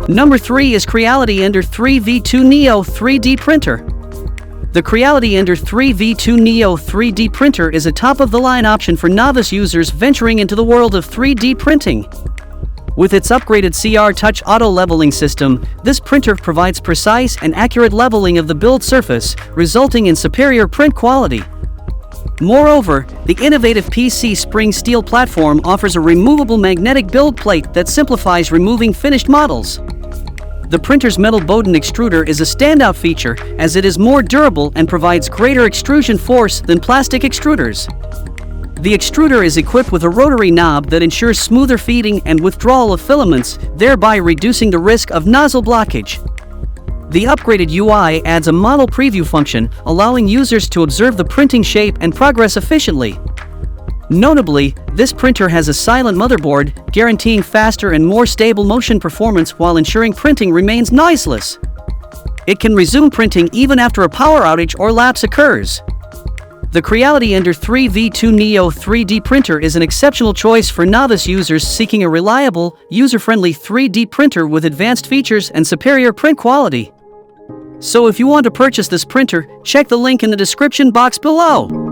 Number 3 is Creality Ender 3v2 Neo 3D printer. The Creality Ender 3v2 Neo 3D printer is a top-of-the-line option for novice users venturing into the world of 3D printing. With its upgraded CR Touch auto leveling system, this printer provides precise and accurate leveling of the build surface, resulting in superior print quality. Moreover, the innovative PC Spring steel platform offers a removable magnetic build plate that simplifies removing finished models. The printer's metal Bowden extruder is a standout feature as it is more durable and provides greater extrusion force than plastic extruders. The extruder is equipped with a rotary knob that ensures smoother feeding and withdrawal of filaments, thereby reducing the risk of nozzle blockage. The upgraded UI adds a model preview function, allowing users to observe the printing shape and progress efficiently. Notably, this printer has a silent motherboard, guaranteeing faster and more stable motion performance while ensuring printing remains noiseless. It can resume printing even after a power outage or lapse occurs. The Creality Ender 3v2 Neo 3D printer is an exceptional choice for novice users seeking a reliable, user-friendly 3D printer with advanced features and superior print quality. So if you want to purchase this printer, check the link in the description box below.